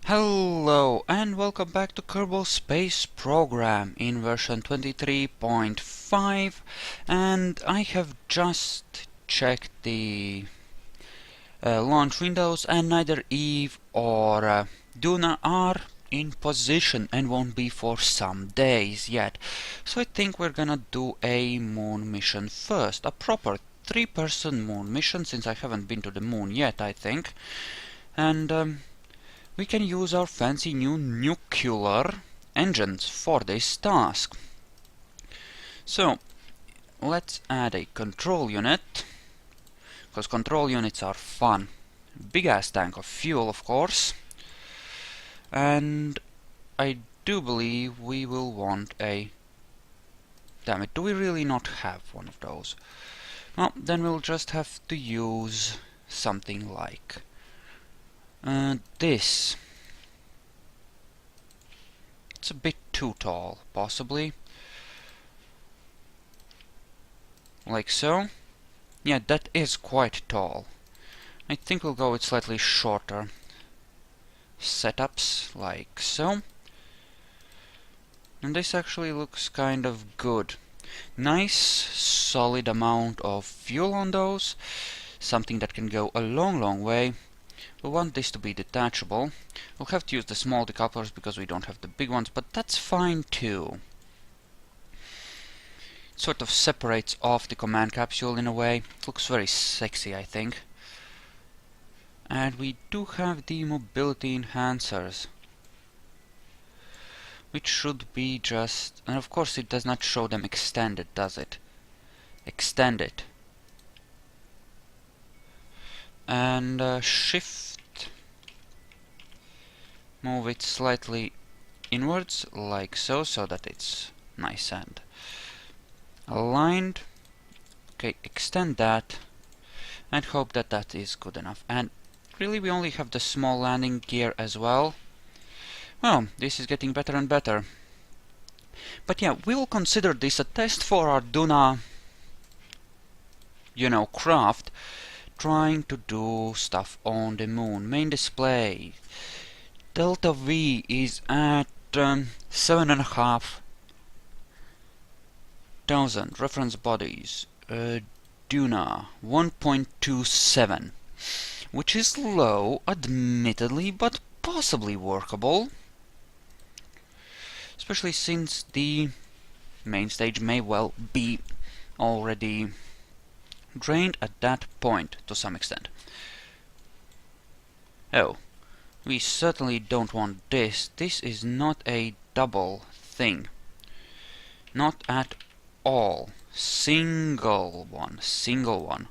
Hello and welcome back to Kerbal Space Program in version 23.5, and I have just checked the launch windows, and neither Eve or Duna are in position and won't be for some days yet. So I think we're gonna do a moon mission first, a proper 3-person moon mission, since I haven't been to the moon yet, I think. And we can use our fancy new nuclear engines for this task. So, let's add a control unit, because control units are fun. Big ass tank of fuel, of course. And I do believe we will want a... Damn it, do we really not have one of those? Well, then we'll just have to use something like this. It's a bit too tall, possibly. Like so. Yeah, that is quite tall. I think we'll go with slightly shorter setups, like so. And this actually looks kind of good. Nice, solid amount of fuel on those. Something that can go a long way. We want this to be detachable. We'll have to use the small decouplers because we don't have the big ones, but that's fine too. It sort of separates off the command capsule in a way. It looks very sexy, I think. And we do have the mobility enhancers, which should be just... And of course it does not show them extended, does it? Extended. And shift. Move it slightly inwards, like so, so that it's nice and aligned. Okay, extend that, and hope that that is good enough. And really, we only have the small landing gear as well. Well, this is getting better and better. But yeah, we'll consider this a test for our Duna, craft, trying to do stuff on the moon. Main display. Delta V is at 7,500. Reference bodies. Duna 1.27, which is low, admittedly, but possibly workable. Especially since the main stage may well be already drained at that point to some extent. Oh. We certainly don't want this. This is not a double thing. Not at all. Single one. Single one.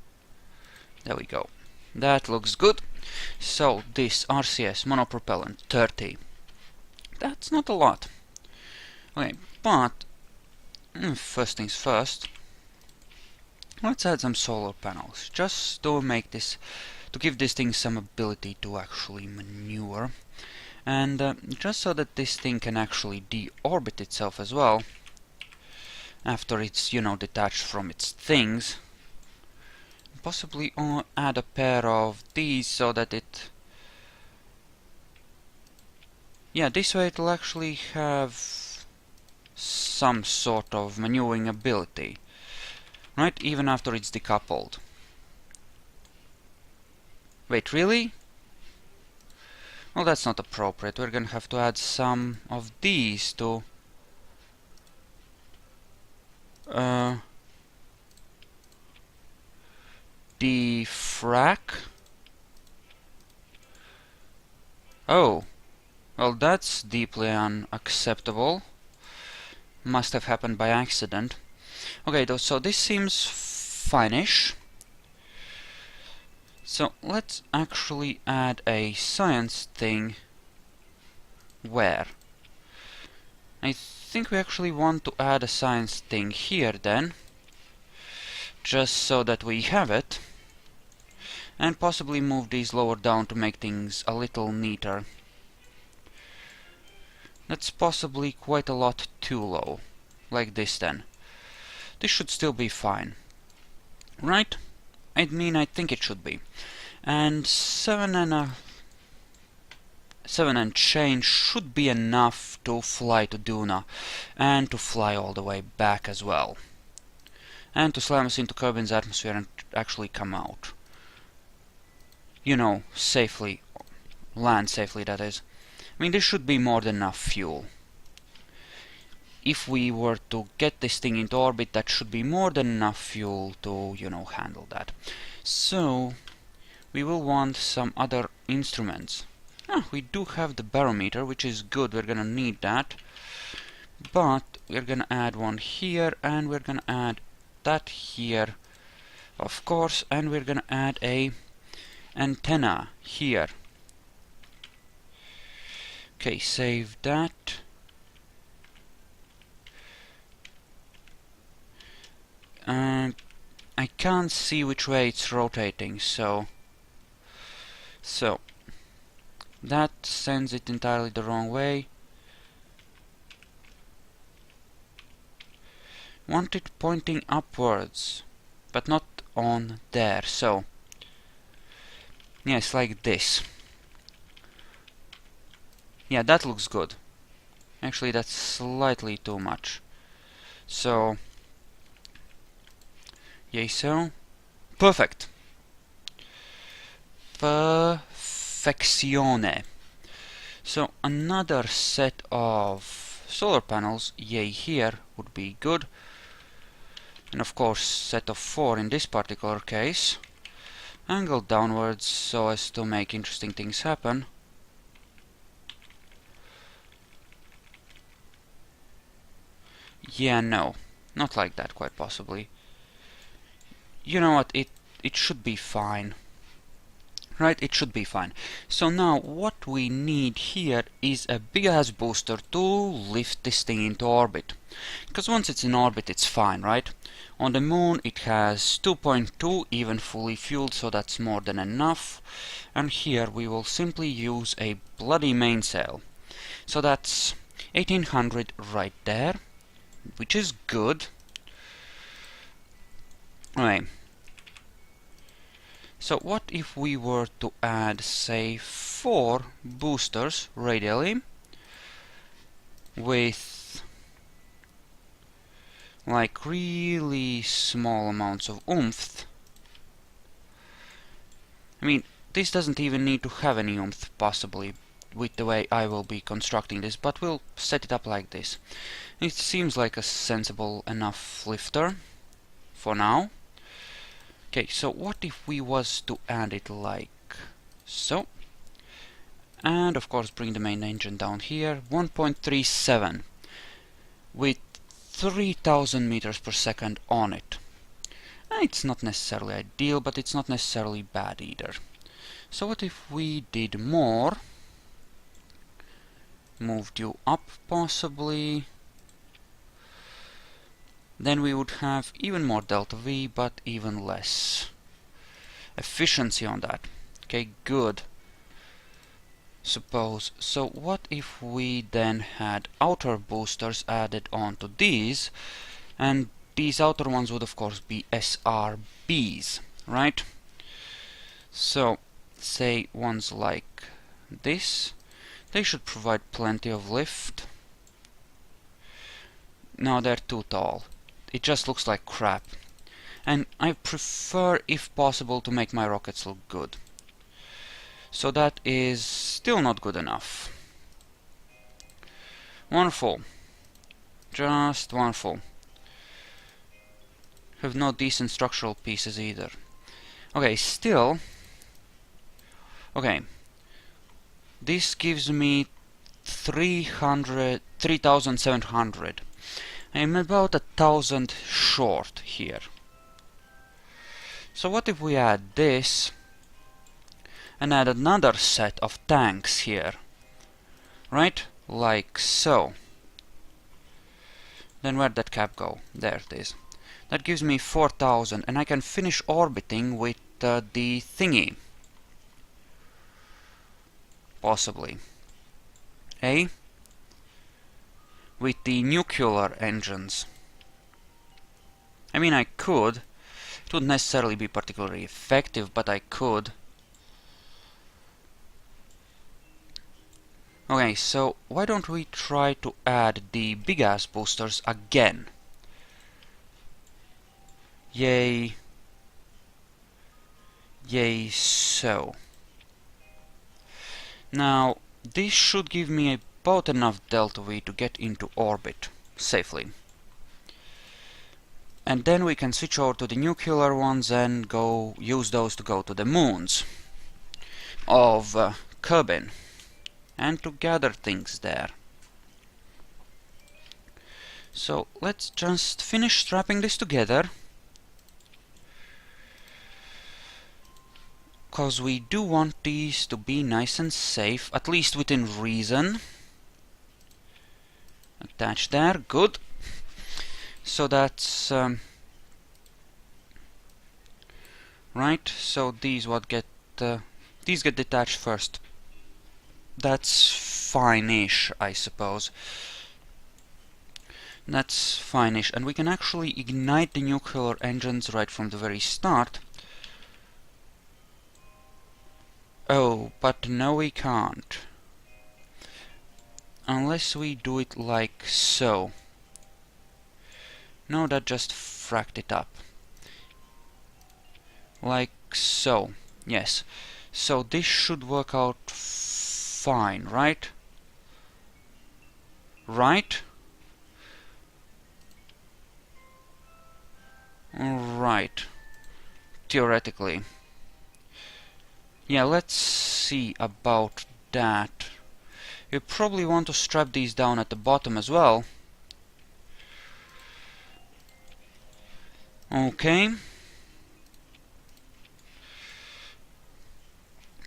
There we go. That looks good. So this RCS monopropellant 30. That's not a lot. Okay, but first things first. Let's add some solar panels, just to make this, to give this thing some ability to actually maneuver, and just so that this thing can actually deorbit itself as well after it's, detached from its things. Possibly add a pair of these so that it... Yeah, this way it'll actually have some sort of maneuvering ability. Right, even after it's decoupled. Wait, really? Well, that's not appropriate. We're gonna have to add some of these to... defrag? Oh. Well, that's deeply unacceptable. Must have happened by accident. Okay, so this seems fine-ish. So let's actually add a science thing. Where? I think we actually want to add a science thing here then. Just so that we have it. And possibly move these lower down to make things a little neater. That's possibly quite a lot too low. Like this then. This should still be fine. Right? I think it should be. And 7 7 and change should be enough to fly to Duna, and to fly all the way back as well. And to slam us into Kerbin's atmosphere and actually come out. You know, safely. Land safely, that is. I mean, this should be more than enough fuel. If we were to get this thing into orbit, that should be more than enough fuel to, you know, handle that. So, we will want some other instruments. We do have the barometer, which is good, we're gonna need that. But we're gonna add one here, and we're gonna add that here, of course, and we're gonna add a antenna here. Okay, save that. I can't see which way it's rotating, so that sends it entirely the wrong way. Want it pointing upwards, but not on there, so yes, like this. Yeah, that looks good. Actually, that's slightly too much. So yay, so perfect. Perfeccione. So another set of solar panels, yay, here would be good. And of course, set of 4 in this particular case. Angled downwards so as to make interesting things happen. Yeah, no, not like that, quite possibly. You know what, it should be fine. Right, it should be fine. So now what we need here is a big ass booster to lift this thing into orbit. Because once it's in orbit, it's fine, right? On the moon it has 2.2, even fully fueled, so that's more than enough. And here we will simply use a bloody mainsail. So that's 1800 right there, which is good. Okay. So what if we were to add, say, 4 boosters radially with like really small amounts of oomph? I mean, this doesn't even need to have any oomph, possibly, with the way I will be constructing this, but we'll set it up like this. It seems like a sensible enough lifter for now. Okay, so what if we was to add it like so? And of course bring the main engine down here, 1.37 with 3000 meters per second on it. It's not necessarily ideal, but it's not necessarily bad either. So what if we did more? Moved you up possibly. Then we would have even more delta V, but even less efficiency on that. Okay, good. Suppose. So what if we then had outer boosters added onto these, and these outer ones would of course be SRBs, right? So say ones like this, they should provide plenty of lift. No, they're too tall. It just looks like crap. And I prefer, if possible, to make my rockets look good. So that is still not good enough. Wonderful. Just wonderful. Have no decent structural pieces either. Okay, still. Okay. This gives me 3,700. I'm about 1,000 short here. So what if we add this and add another set of tanks here, right? Like so. Then where'd that cap go? There it is. That gives me 4,000, and I can finish orbiting with the thingy. Possibly. With the nuclear engines. I mean, I could. It wouldn't necessarily be particularly effective, but I could. Okay, so why don't we try to add the big-ass boosters again? Yay. Yay, so. Now, this should give me about enough delta V to get into orbit safely. And then we can switch over to the nuclear ones and go use those to go to the moons of Kerbin and to gather things there. So let's just finish strapping this together, because we do want these to be nice and safe, at least within reason. Attach there, good. So that's right. So these get detached first. That's fine-ish, I suppose. That's fine-ish, and we can actually ignite the nuclear engines right from the very start. Oh, but no, we can't. Unless we do it like so. No, that just fracked it up. Like so. Yes. So this should work out fine, right? Right? Right. Theoretically. Yeah, let's see about that. You probably want to strap these down at the bottom as well. Okay.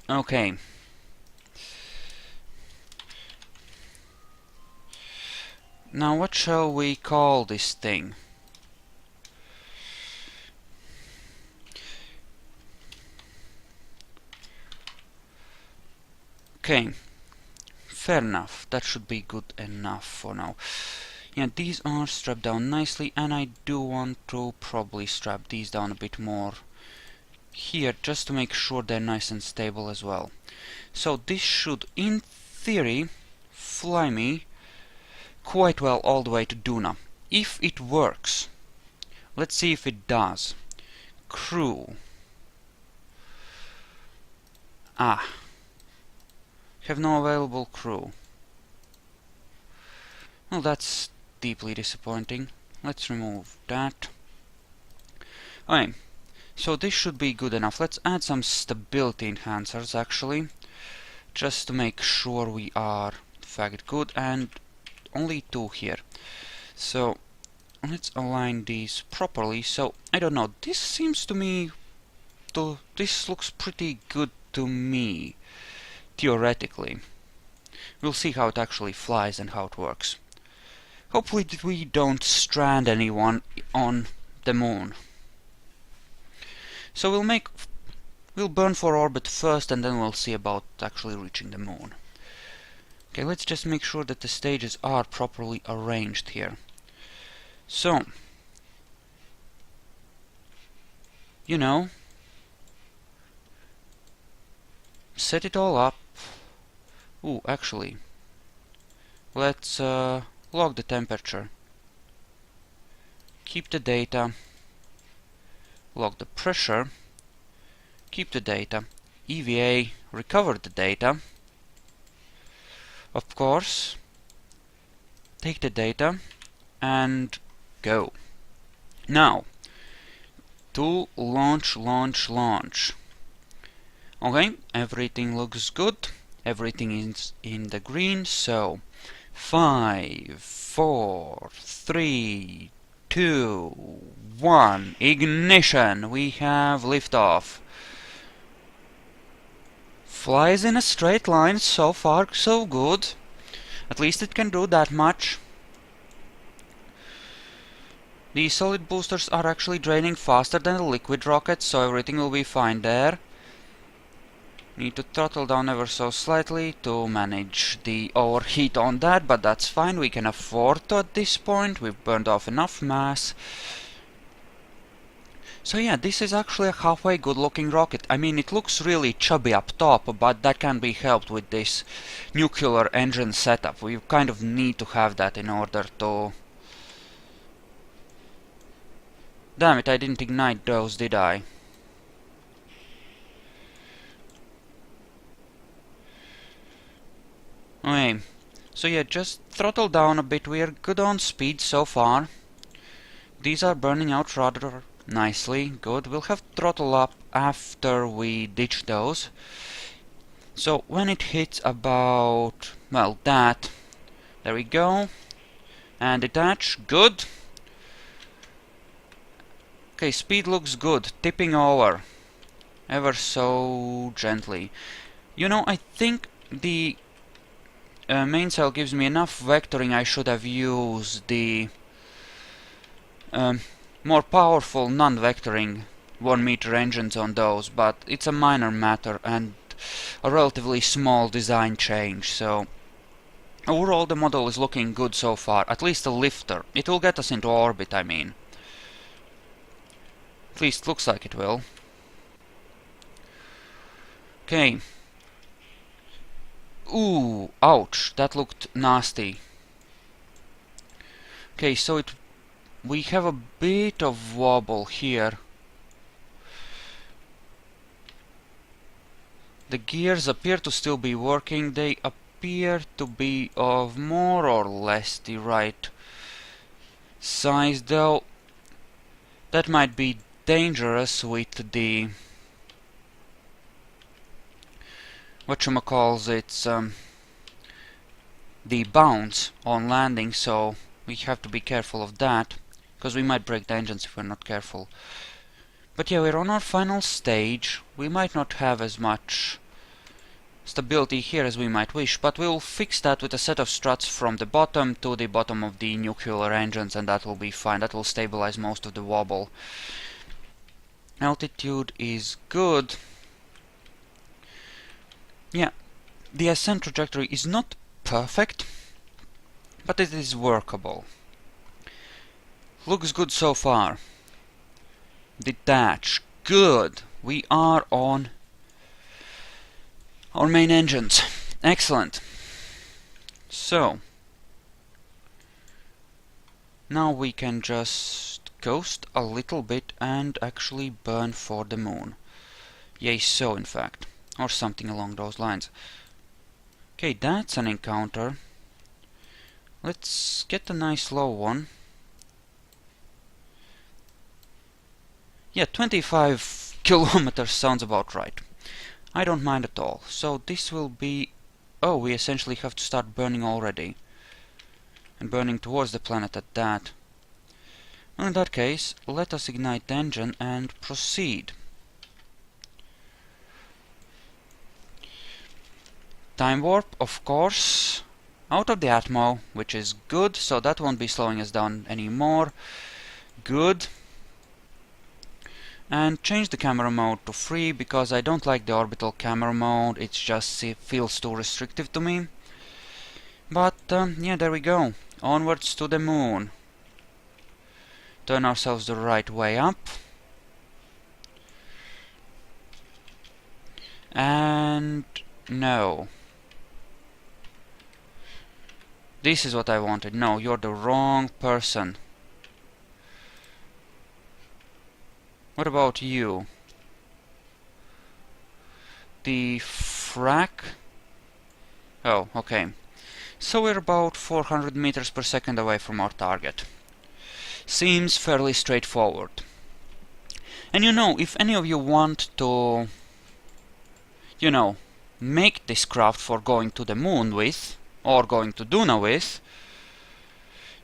Okay. Now what shall we call this thing? Okay. Fair enough. That should be good enough for now. Yeah, these are strapped down nicely, and I do want to probably strap these down a bit more here, just to make sure they're nice and stable as well. So this should, in theory, fly me quite well all the way to Duna. If it works. Let's see if it does. Crew. Ah. Have no available crew. Well, that's deeply disappointing. Let's remove that. Okay, so this should be good enough. Let's add some stability enhancers, actually, just to make sure we are in fact good, and only 2 here. So let's align these properly. So I don't know, this seems to me this looks pretty good to me, theoretically. We'll see how it actually flies and how it works. Hopefully we don't strand anyone on the moon. So we'll burn for orbit first, and then we'll see about actually reaching the moon. Okay, let's just make sure that the stages are properly arranged here. So, you know, set it all up. Ooh, actually, let's log the temperature. Keep the data. Log the pressure. Keep the data. EVA, recover the data. Of course. Take the data and go. Now, to launch. Okay, everything looks good. Everything is in the green, so 5, 4, 3, 2, 1, ignition! We have liftoff. Flies in a straight line, so far so good. At least it can do that much. The solid boosters are actually draining faster than the liquid rockets, so everything will be fine there. Need to throttle down ever so slightly to manage the overheat on that, but that's fine, we can afford to at this point. We've burned off enough mass. So yeah, this is actually a halfway good looking rocket. I mean, it looks really chubby up top, but that can be helped with this nuclear engine setup. We kind of need to have that in order to... Damn it, I didn't ignite those, did I? Okay, so yeah, just throttle down a bit. We are good on speed so far. These are burning out rather nicely. Good. We'll have throttle up after we ditch those. So when it hits about, well, that, there we go. And detach. Good. Okay, speed looks good. Tipping over. Ever so gently. You know, I think the main cell gives me enough vectoring. I should have used the more powerful non-vectoring 1-meter engines on those, but it's a minor matter and a relatively small design change, so overall the model is looking good so far, at least a lifter. It will get us into orbit, I mean. At least looks like it will. Okay. Ooh, ouch, that looked nasty. Okay, so we have a bit of wobble here. The gears appear to still be working. They appear to be of more or less the right size, though that might be dangerous with the whatchamacalls, the bounce on landing, so we have to be careful of that, because we might break the engines if we're not careful. But yeah, we're on our final stage. We might not have as much stability here as we might wish, but we'll fix that with a set of struts from the bottom to the bottom of the nuclear engines, and that will be fine. That will stabilize most of the wobble. Altitude is good. Yeah, the ascent trajectory is not perfect, but it is workable. Looks good so far. Detach. Good. We are on our main engines. Excellent. So now we can just coast a little bit and actually burn for the moon. Yay, so in fact. Or something along those lines. Okay, that's an encounter. Let's get a nice low one. Yeah, 25 kilometers sounds about right. I don't mind at all. So this will be... Oh, we essentially have to start burning already. And burning towards the planet at that. Well, in that case, let us ignite the engine and proceed. Time warp, of course. Out of the atmo, which is good, so that won't be slowing us down anymore. Good. And change the camera mode to free, because I don't like the orbital camera mode. It just feels too restrictive to me. But yeah, there we go. Onwards to the moon. Turn ourselves the right way up. And no. This is what I wanted. No, you're the wrong person. What about you? The frac? Oh, okay. So we're about 400 meters per second away from our target. Seems fairly straightforward. And you know, if any of you want to, you know, make this craft for going to the moon with, or going to Duna with,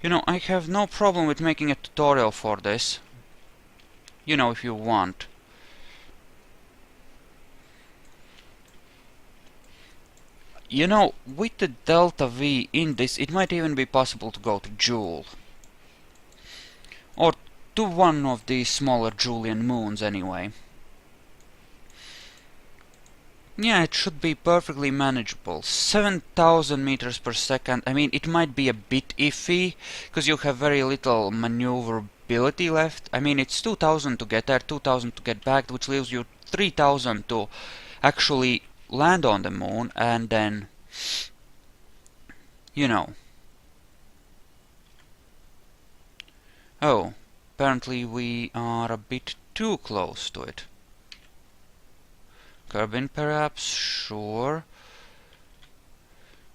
you know, I have no problem with making a tutorial for this. You know, if you want. You know, with the Delta V in this, it might even be possible to go to Joule. Or to one of the smaller Julian moons, anyway. Yeah, it should be perfectly manageable. 7,000 meters per second. I mean, it might be a bit iffy, because you have very little maneuver mobility left. I mean, it's 2000 to get there, 2000 to get back, which leaves you 3000 to actually land on the moon, and then, you know. Oh, apparently we are a bit too close to it. Kerbin perhaps, sure.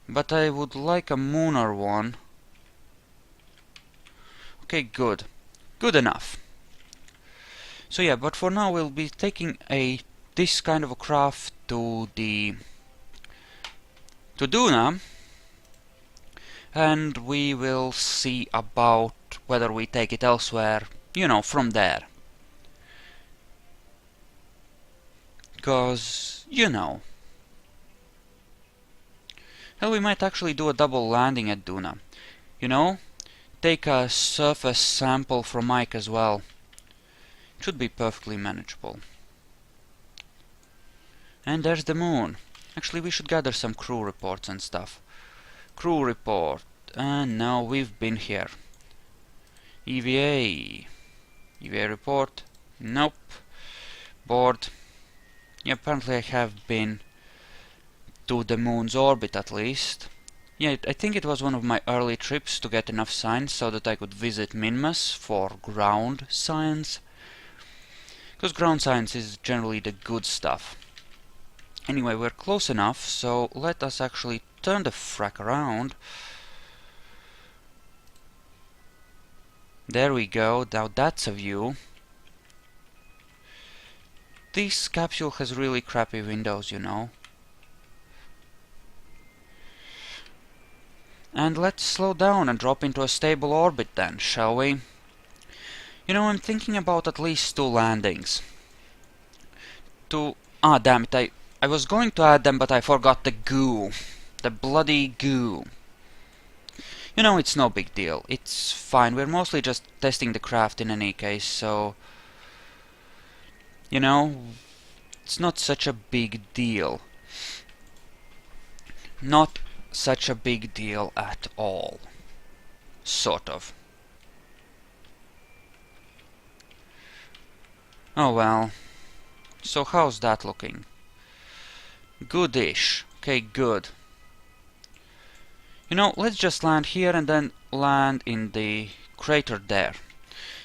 But I would like a mooner one. Okay, good. Good enough. So yeah, but for now we'll be taking this kind of a craft to Duna, and we will see about whether we take it elsewhere, you know, from there. Because, you know. Hell, we might actually do a double landing at Duna. You know, take a surface sample from Mike as well. It should be perfectly manageable. And there's the moon. Actually, we should gather some crew reports and stuff. Crew report. And now we've been here. EVA. EVA report. Nope. Board. Yeah, apparently I have been to the moon's orbit at least. Yeah, I think it was one of my early trips to get enough science so that I could visit Minmus for ground science. Because ground science is generally the good stuff. Anyway, we're close enough, so let us actually turn the frack around. There we go, now that's a view. This capsule has really crappy windows, you know. And let's slow down and drop into a stable orbit then, shall we? You know, I'm thinking about at least 2 landings. Ah, damn it, I was going to add them, but I forgot the goo. The bloody goo. You know, it's no big deal. It's fine. We're mostly just testing the craft in any case, so... You know, it's not such a big deal. Not such a big deal at all. Sort of. Oh well. So how's that looking? Goodish. Okay, good. You know, let's just land here and then land in the crater there.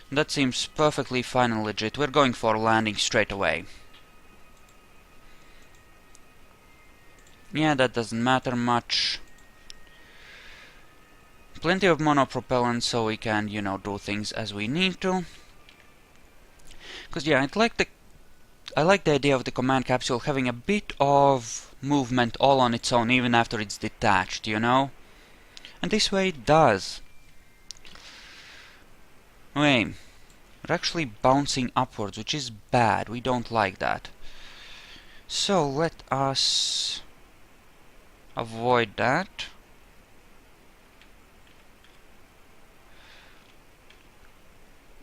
That seems perfectly fine and legit. We're going for landing straight away. Yeah, that doesn't matter much. Plenty of monopropellant so we can, you know, do things as we need to. Because yeah, I like the idea of the command capsule having a bit of movement all on its own, even after it's detached, you know? And this way it does. Wait, we're actually bouncing upwards, which is bad. We don't like that. So let us avoid that.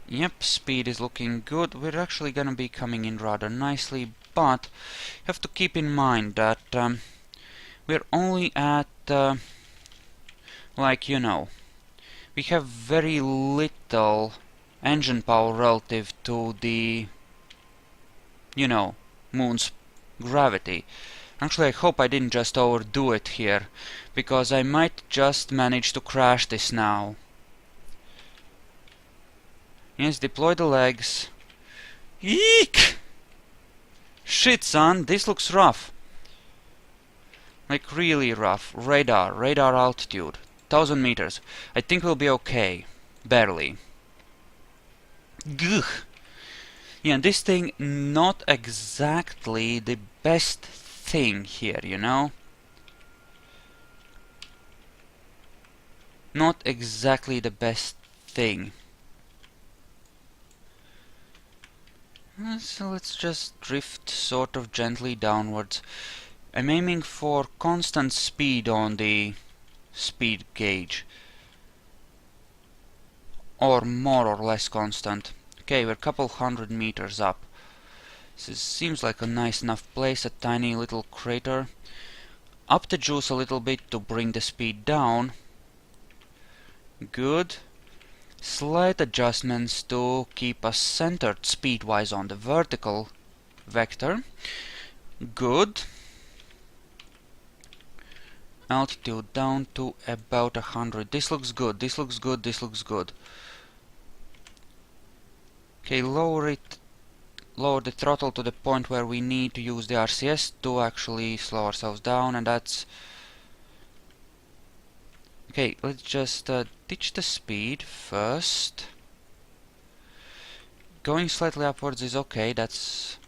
Yep, speed is looking good. We're actually gonna be coming in rather nicely, but you have to keep in mind that we're only at, like, you know, we have very little engine power relative to the, you know, moon's gravity. Actually, I hope I didn't just overdo it here, because I might just manage to crash this now. Yes, deploy the legs. Eek! Shit, son, this looks rough. Like, really rough. Radar altitude. 1000 meters. I think we'll be okay. Barely. Gugh! Yeah, this thing, not exactly the best thing here, you know? Not exactly the best thing. So let's just drift sort of gently downwards. I'm aiming for constant speed on the speed gauge. Or more or less constant. Okay, we're a couple 100 meters up. This seems like a nice enough place, a tiny little crater. Up the juice a little bit to bring the speed down. Good. Slight adjustments to keep us centered speed-wise on the vertical vector. Good. Altitude down to about 100. This looks good, this looks good, this looks good. Okay, lower the throttle to the point where we need to use the RCS to actually slow ourselves down, and that's... Okay, let's just ditch the speed first. Going slightly upwards is okay, that's...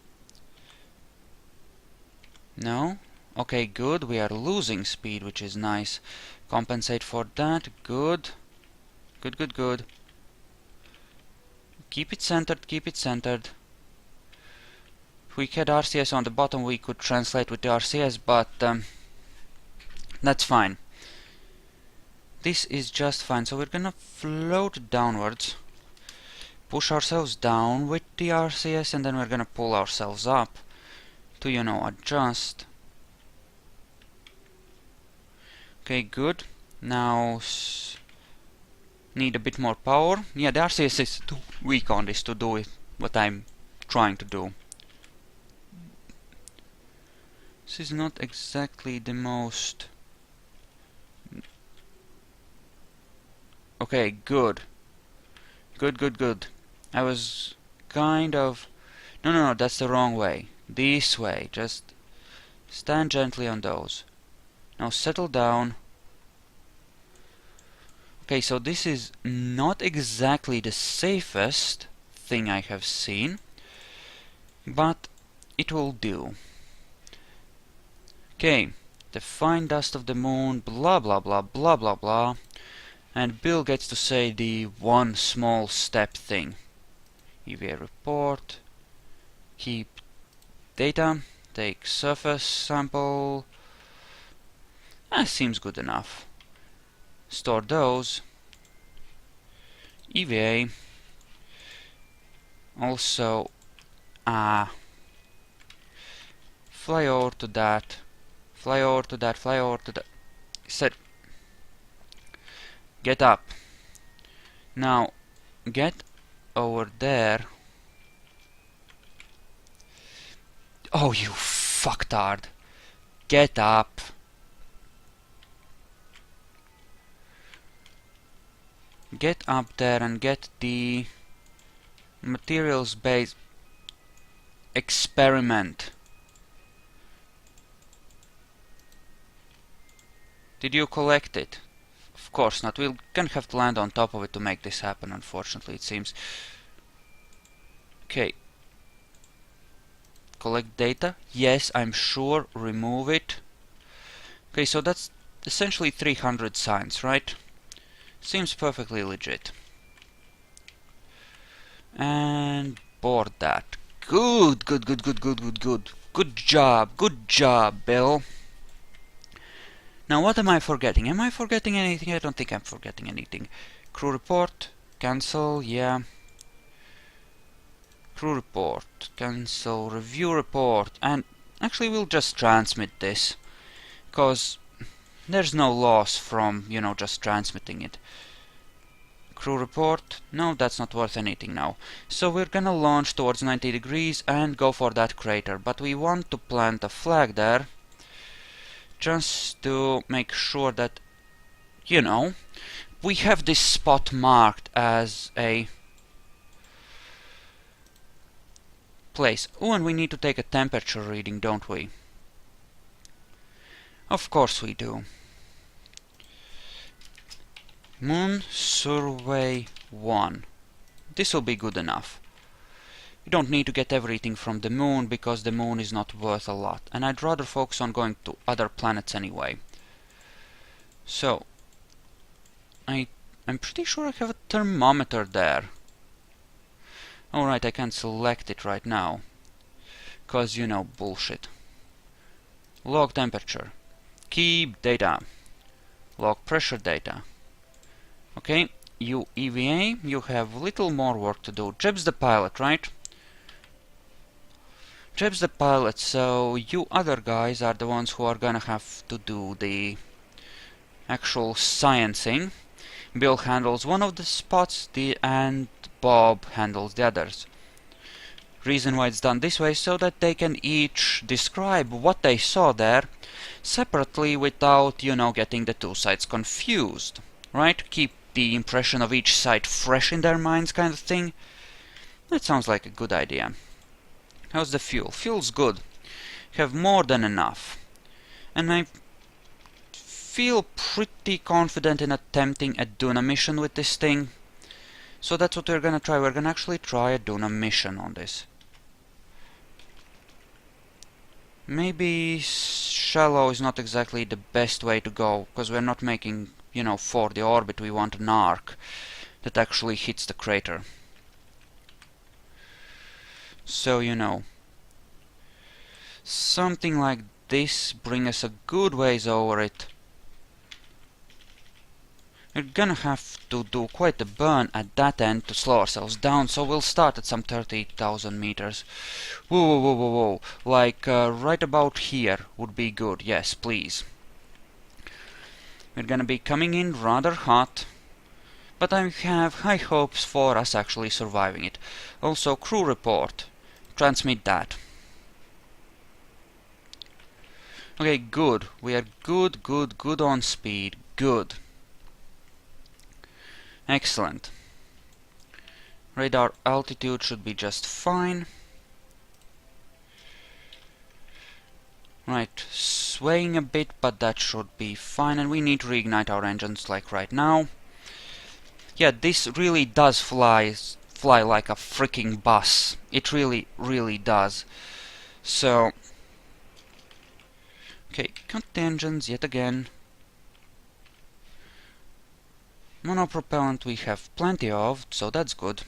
No? Okay, good, we are losing speed, which is nice. Compensate for that, good. Good, good, good. Keep it centered, keep it centered. If we had RCS on the bottom, we could translate with the RCS, but that's fine. This is just fine, so we're gonna float downwards, push ourselves down with the RCS, and then we're gonna pull ourselves up to, you know, adjust. Okay, good. Now need a bit more power. Yeah, the RCS is too weak on this to do it, what I'm trying to do. This is not exactly the most... Okay, good. Good, good, good. I was kind of... No, that's the wrong way. This way. Just stand gently on those. Now settle down. Okay, so this is not exactly the safest thing I have seen, but it will do. Okay, the fine dust of the moon, blah blah blah blah blah blah. And Bill gets to say the one small step thing. EVA report, keep data, take surface sample. Seems good enough. Store those. EVA. Also, fly over to that. Fly over to that, fly over to that. Set. Get up. Now, get over there. Oh, you fucktard. Get up. Get up there and get the materials based experiment. Did you collect it? Of course not. We're gonna have to land on top of it to make this happen, unfortunately, it seems. Okay. Collect data. Yes, I'm sure. Remove it. Okay, so that's essentially 300 signs, right? Seems perfectly legit. And board that. Good, good, good, good, good, good, good. Good job, Bill. Now what am I forgetting? Am I forgetting anything? I don't think I'm forgetting anything. Crew report, cancel, yeah. Crew report, cancel, review report, and actually we'll just transmit this, because there's no loss from, you know, just transmitting it. Crew report, no, that's not worth anything now. So we're gonna launch towards 90 degrees and go for that crater, but we want to plant a flag there, just to make sure that, you know, we have this spot marked as a place. Oh, and we need to take a temperature reading, don't we? Of course we do. Moon Survey 1. This will be good enough. You don't need to get everything from the moon, because the moon is not worth a lot. And I'd rather focus on going to other planets anyway. So, I'm pretty sure I have a thermometer there. Alright, I can't select it right now. Cause, you know, bullshit. Log temperature. Keep data. Log pressure data. Okay, you EVA, you have little more work to do. Jeb's the pilot, right? Jeb's the pilot, so you other guys are the ones who are gonna have to do the actual sciencing. Bill handles one of the spots, and Bob handles the others. Reason why it's done this way, so that they can each describe what they saw there separately without, getting the two sides confused. Right? Keep the impression of each side fresh in their minds, kind of thing. That sounds like a good idea. How's the fuel? Fuel's good. Have more than enough. And I feel pretty confident in attempting a Duna mission with this thing. So that's what we're gonna try. We're gonna actually try a Duna mission on this. Maybe shallow is not exactly the best way to go, because we're not making, for the orbit. We want an arc that actually hits the crater. So, something like this brings us a good ways over it. We're gonna have to do quite a burn at that end to slow ourselves down, so we'll start at some 30,000 meters. Whoa, whoa, whoa, whoa, whoa. Like, right about here would be good. Yes, please. We're gonna be coming in rather hot, but I have high hopes for us actually surviving it. Also, crew report. Transmit that. Okay, good. We are good on speed. Good. Excellent. Radar altitude should be just fine. Right, swaying a bit, but that should be fine, and we need to reignite our engines like right now. Yeah, this really does fly like a freaking bus. It really, really does. So, okay, cut the engines yet again. Monopropellant we have plenty of, so that's good.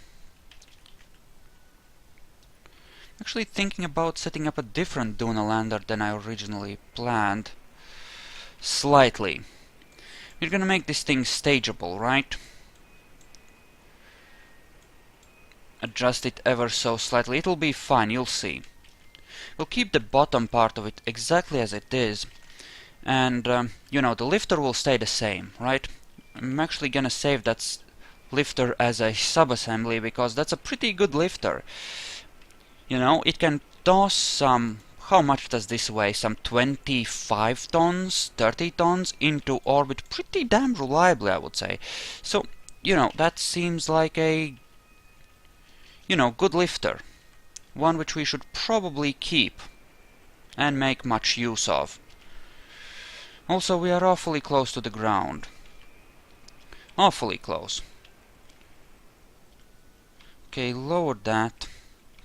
Actually thinking about setting up a different Duna lander than I originally planned. Slightly. We're gonna make this thing stageable, right? Adjust it ever so slightly. It'll be fine, you'll see. We'll keep the bottom part of it exactly as it is. And, the lifter will stay the same, right? I'm actually gonna save that lifter as a sub-assembly, because that's a pretty good lifter. It can toss some... How much does this weigh? Some 25 tons, 30 tons into orbit pretty damn reliably, I would say. So, that seems like a... good lifter. One which we should probably keep and make much use of. Also, we are awfully close to the ground. Awfully close. Okay, lower that.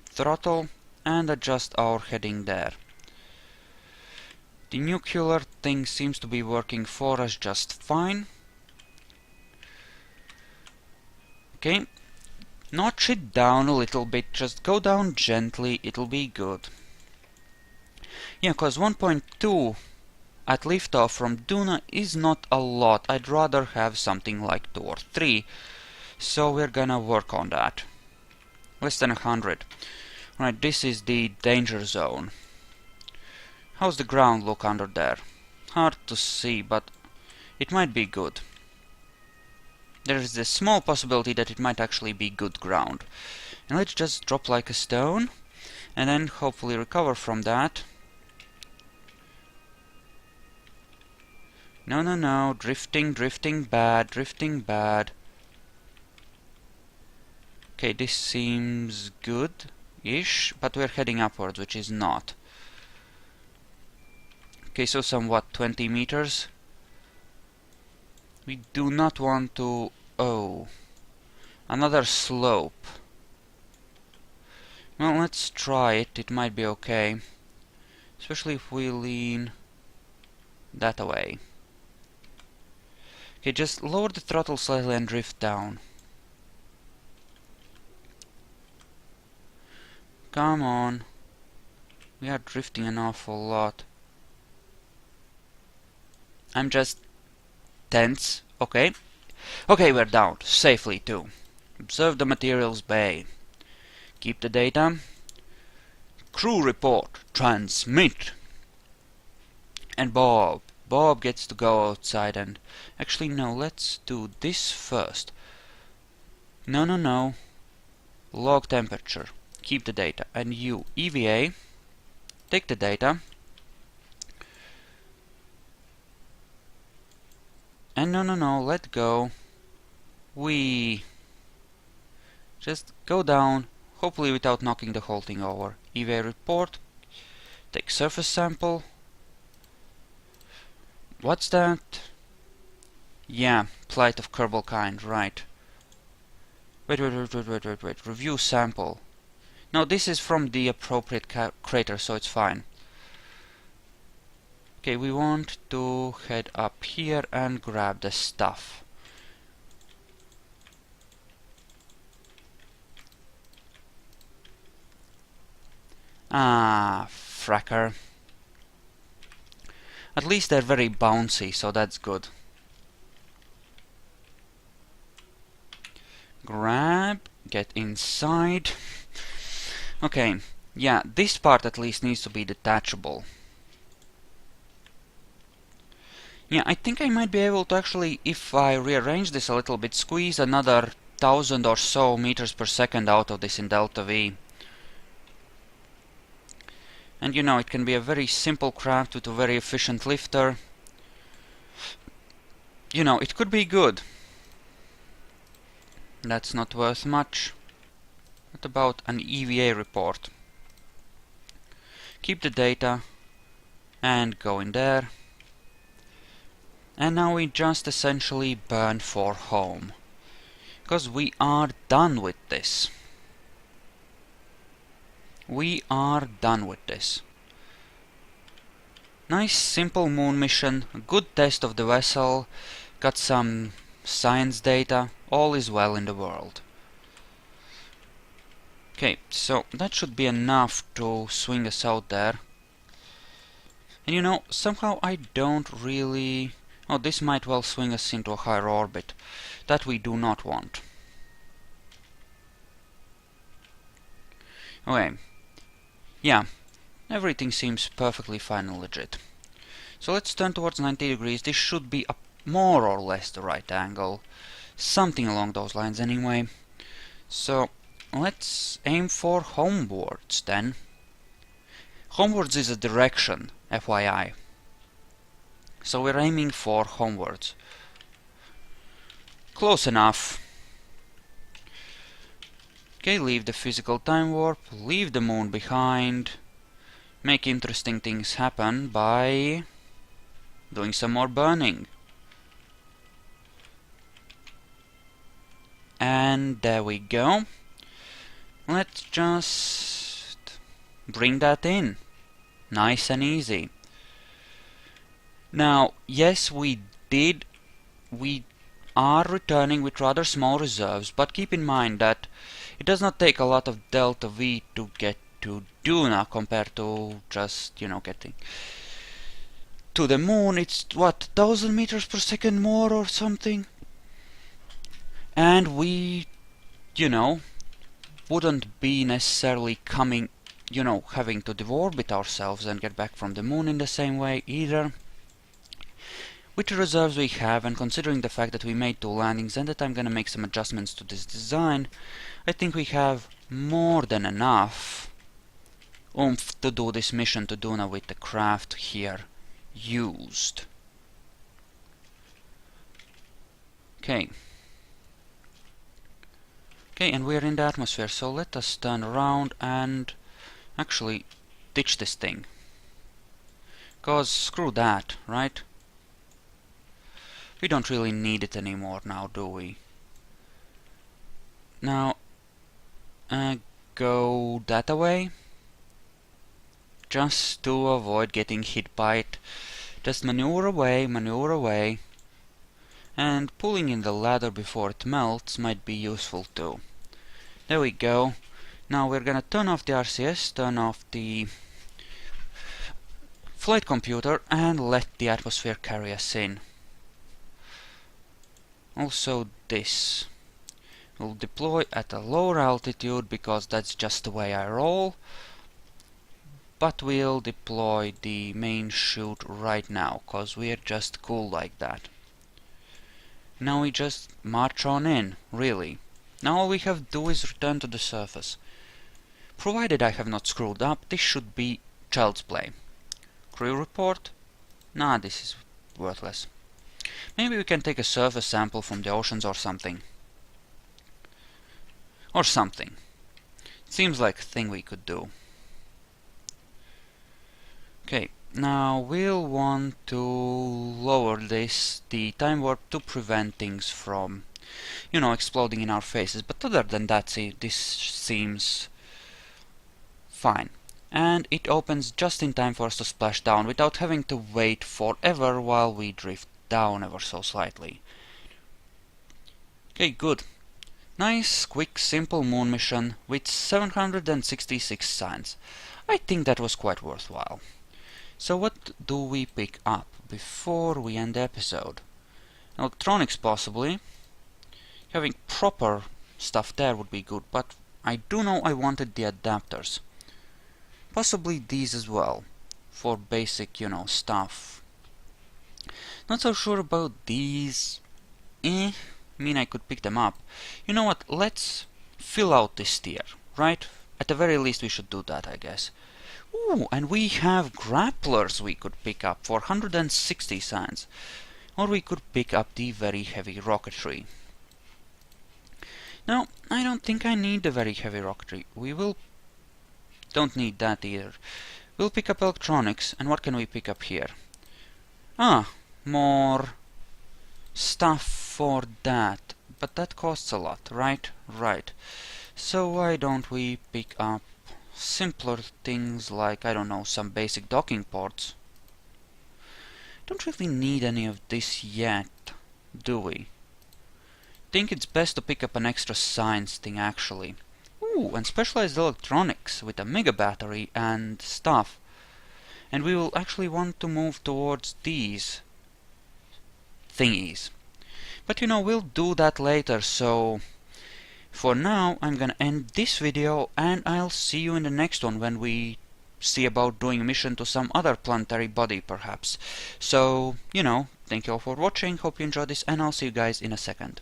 Throttle and adjust our heading there. The nuclear thing seems to be working for us just fine. Okay, notch it down a little bit, just go down gently, it'll be good. Yeah, cause 1.2 at liftoff from Duna is not a lot. I'd rather have something like 2 or 3. So we're gonna work on that. Less than 100. Right, this is the danger zone. How's the ground look under there? Hard to see, but it might be good. There is a small possibility that it might actually be good ground. And let's just drop like a stone, and then hopefully recover from that. No, no, no, drifting bad, drifting bad. Okay, this seems good-ish, but we're heading upwards, which is not. Okay, so somewhat 20 meters. We do not want to... Oh. Another slope. Well, let's try it. It might be okay. Especially if we lean that away. Okay, just lower the throttle slightly and drift down. Come on. We are drifting an awful lot. I'm just tense. Okay. Okay, we're down. Safely, too. Observe the materials bay. Keep the data. Crew report. Transmit. And Bob, Bob gets to go outside and... Actually, no, let's do this first. No. Log temperature. Keep the data. And you, EVA, take the data. And no, let go. We just go down, hopefully without knocking the whole thing over. EVA report. Take surface sample. What's that? Yeah, plight of Kerbal kind, right. Wait. Review sample. No, this is from the appropriate crater, so it's fine. Okay, we want to head up here and grab the stuff. Ah, fracker. At least they're very bouncy, so that's good. Grab, get inside. Okay, yeah, this part at least needs to be detachable. Yeah, I think I might be able to actually, if I rearrange this a little bit, squeeze another 1000 or so meters per second out of this in delta V. And you know, it can be a very simple craft with a very efficient lifter. You know, it could be good. That's not worth much. What about an EVA report? Keep the data and go in there. And now we just essentially burn for home. Because we are done with this. We are done with this. Nice simple moon mission, a good test of the vessel, got some science data, all is well in the world. Okay, so that should be enough to swing us out there. And you know, somehow I don't really... Oh, this might well swing us into a higher orbit. That we do not want. Okay. Yeah, everything seems perfectly fine and legit. So let's turn towards 90 degrees. This should be a more or less the right angle. Something along those lines anyway. So let's aim for homewards then. Homewards is a direction, FYI. So we're aiming for homewards. Close enough. Okay, leave the physical time warp, leave the moon behind, make interesting things happen by doing some more burning. And there we go. Let's just bring that in. Nice and easy. Now, yes, we are returning with rather small reserves, but keep in mind that it does not take a lot of delta V to get to Duna compared to just, you know, getting to the moon. It's what, 1000 meters per second more or something? And we, you know, wouldn't be necessarily coming, you know, having to deorbit ourselves and get back from the moon in the same way either. With the reserves we have, and considering the fact that we made 2 landings and that I'm gonna make some adjustments to this design, I think we have more than enough oomph to do this mission to Duna with the craft here used. Okay. Okay, and we're in the atmosphere, so let us turn around and actually ditch this thing. 'Cause screw that, right? We don't really need it anymore now, do we? Now, go that away. Just to avoid getting hit by it. Just maneuver away. And pulling in the ladder before it melts might be useful too. There we go. Now we're gonna turn off the RCS, turn off the flight computer, and let the atmosphere carry us in. Also this. We'll deploy at a lower altitude because that's just the way I roll. but we'll deploy the main chute right now, cause we're just cool like that. Now we just march on in, really. Now all we have to do is return to the surface. Provided I have not screwed up, this should be child's play. Crew report? Nah, this is worthless. Maybe we can take a surface sample from the oceans or something. Seems like a thing we could do. Okay, now we'll want to lower the time warp to prevent things from, exploding in our faces. But other than that, see, this seems fine. And it opens just in time for us to splash down without having to wait forever while we drift down ever so slightly. Okay, good. Nice, quick, simple moon mission with 766 signs. I think that was quite worthwhile. So what do we pick up before we end the episode? Electronics, possibly. Having proper stuff there would be good, but I do know I wanted the adapters. Possibly these as well, for basic, stuff. Not so sure about these. I mean, I could pick them up. You know what, let's fill out this tier, right? At the very least we should do that, I guess. Ooh, and we have grapplers we could pick up for 160 signs. Or we could pick up the very heavy rocketry. No, I don't think I need the very heavy rocketry. Don't need that either. We'll pick up electronics, and what can we pick up here? Ah, more stuff for that. But that costs a lot, right? Right. So why don't we pick up simpler things like, I don't know, some basic docking ports? Don't really need any of this yet, do we? Think it's best to pick up an extra science thing, actually. Ooh, and specialized electronics with a mega battery and stuff. And we will actually want to move towards these thingies. But we'll do that later, so for now I'm gonna end this video and I'll see you in the next one when we see about doing a mission to some other planetary body perhaps. So, thank you all for watching, hope you enjoyed this, and I'll see you guys in a second.